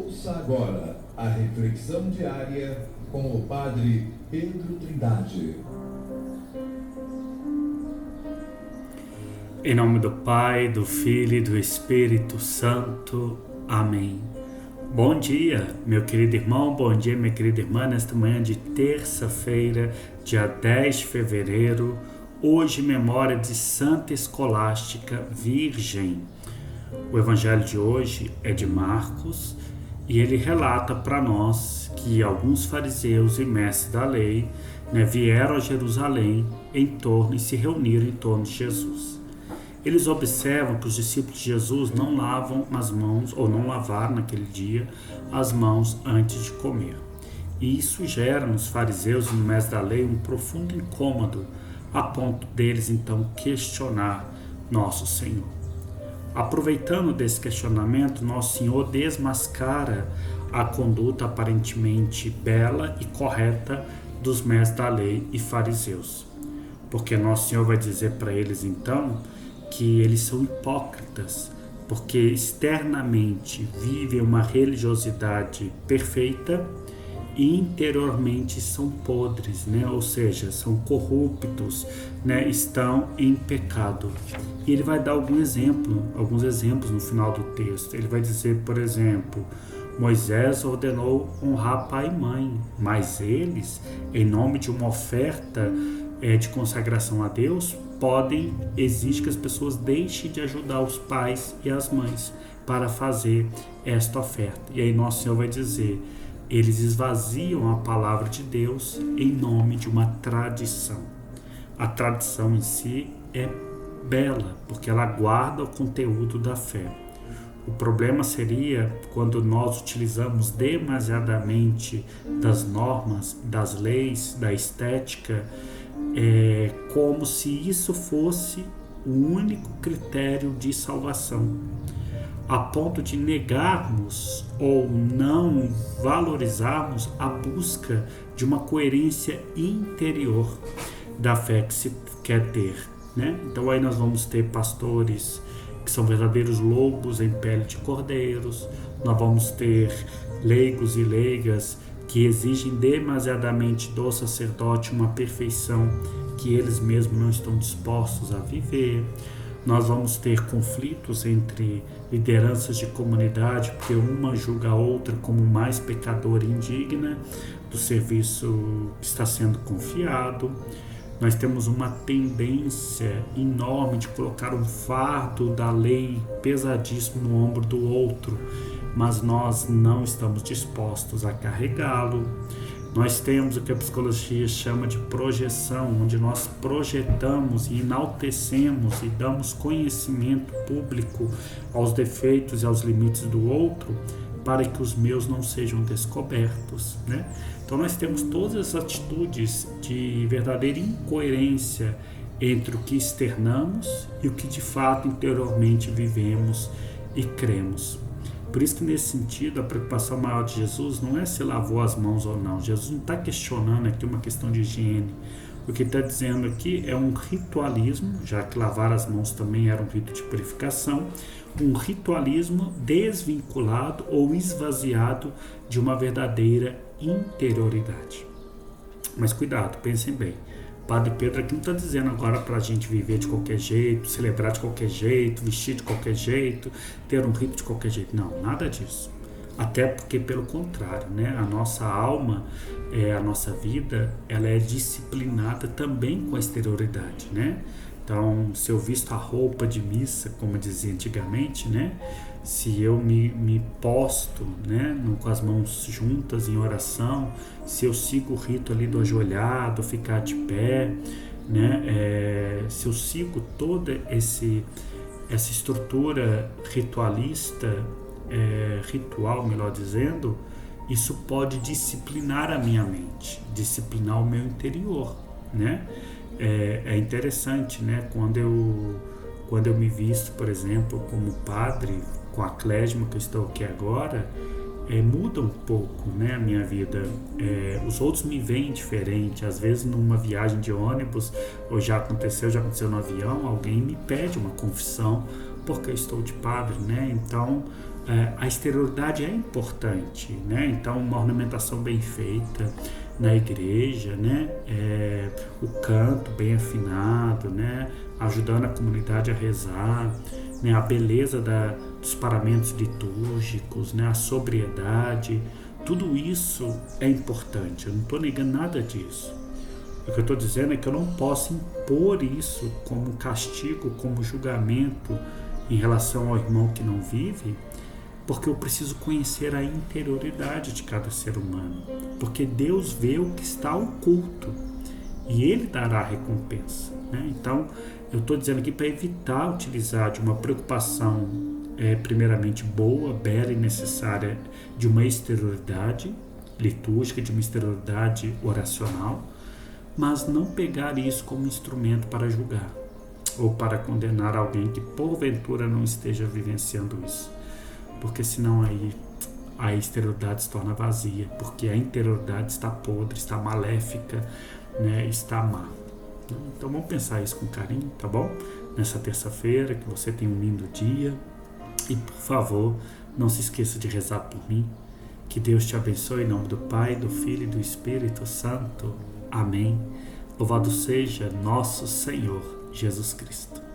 Ouça agora a reflexão diária com o Padre Pedro Trindade. Em nome do Pai, do Filho e do Espírito Santo. Amém. Bom dia, meu querido irmão, bom dia, minha querida irmã, nesta manhã de terça-feira, dia 10 de fevereiro, hoje memória de Santa Escolástica Virgem. O evangelho de hoje é de Marcos e ele relata para nós que alguns fariseus e mestres da lei vieram a Jerusalém e se reuniram em torno de Jesus. Eles observam que os discípulos de Jesus não lavam as mãos, ou não lavaram naquele dia as mãos antes de comer. E isso gera nos fariseus e no mestre da lei um profundo incômodo, a ponto deles então questionar nosso Senhor. Aproveitando desse questionamento, Nosso Senhor desmascara a conduta aparentemente bela e correta dos mestres da lei e fariseus. Porque Nosso Senhor vai dizer para eles então que eles são hipócritas, porque externamente vivem uma religiosidade perfeita e interiormente são podres, ou seja, são corruptos, estão em pecado. E ele vai dar alguns exemplos no final do texto. Ele vai dizer, por exemplo, Moisés ordenou honrar pai e mãe, mas eles, em nome de uma oferta de consagração a Deus, exige que as pessoas deixem de ajudar os pais e as mães para fazer esta oferta. E aí Nosso Senhor vai dizer, eles esvaziam a palavra de Deus em nome de uma tradição. A tradição em si é bela, porque ela guarda o conteúdo da fé. O problema seria quando nós utilizamos demasiadamente das normas, das leis, da estética, como se isso fosse o único critério de salvação, a ponto de negarmos ou não valorizarmos a busca de uma coerência interior da fé que se quer ter, Então aí nós vamos ter pastores que são verdadeiros lobos em pele de cordeiros, nós vamos ter leigos e leigas que exigem demasiadamente do sacerdote uma perfeição que eles mesmos não estão dispostos a viver. Nós vamos ter conflitos entre lideranças de comunidade, porque uma julga a outra como mais pecadora e indigna do serviço que está sendo confiado. Nós temos uma tendência enorme de colocar um fardo da lei pesadíssimo no ombro do outro, mas nós não estamos dispostos a carregá-lo. Nós temos o que a psicologia chama de projeção, onde nós projetamos e enaltecemos e damos conhecimento público aos defeitos e aos limites do outro para que os meus não sejam descobertos, Então nós temos todas as atitudes de verdadeira incoerência entre o que externamos e o que de fato interiormente vivemos e cremos. Por isso que nesse sentido a preocupação maior de Jesus não é se lavou as mãos ou não. Jesus não está questionando aqui uma questão de higiene. O que ele está dizendo aqui é um ritualismo, já que lavar as mãos também era um rito de purificação, um ritualismo desvinculado ou esvaziado de uma verdadeira interioridade. Mas cuidado, pensem bem. Padre Pedro aqui não está dizendo agora para a gente viver de qualquer jeito, celebrar de qualquer jeito, vestir de qualquer jeito, ter um rito de qualquer jeito. Não, nada disso. Até porque, pelo contrário, a nossa alma, a nossa vida, ela é disciplinada também com a exterioridade, Então, se eu visto a roupa de missa, como dizia antigamente, se eu me posto, com as mãos juntas em oração, se eu sigo o rito ali do ajoelhado, ficar de pé, se eu sigo toda essa estrutura ritualista, ritual, melhor dizendo, isso pode disciplinar a minha mente, disciplinar o meu interior, É interessante, quando eu me visto, por exemplo, como padre, com a clésima que eu estou aqui agora, muda um pouco, a minha vida. Os outros me veem diferente. Às vezes numa viagem de ônibus, ou já aconteceu no avião, alguém me pede uma confissão porque eu estou de padre, Então a exterioridade é importante, né? Então, uma ornamentação bem feita na igreja, né? O canto bem afinado, né? Ajudando a comunidade a rezar, né? A beleza dos paramentos litúrgicos, né? A sobriedade, tudo isso é importante. Eu não estou negando nada disso. O que eu estou dizendo é que eu não posso impor isso como castigo, como julgamento em relação ao irmão que não vive, porque eu preciso conhecer a interioridade de cada ser humano, porque Deus vê o que está oculto e Ele dará a recompensa, né? Então, eu estou dizendo aqui para evitar utilizar de uma preocupação primeiramente boa, bela e necessária de uma exterioridade litúrgica, de uma exterioridade oracional, mas não pegar isso como instrumento para julgar ou para condenar alguém que porventura não esteja vivenciando isso. Porque senão aí a exterioridade se torna vazia, porque a interioridade está podre, está maléfica, né, está má. Então vamos pensar isso com carinho, tá bom? Nessa terça-feira, que você tenha um lindo dia. E por favor, não se esqueça de rezar por mim. Que Deus te abençoe em nome do Pai, do Filho e do Espírito Santo. Amém. Louvado seja nosso Senhor Jesus Cristo.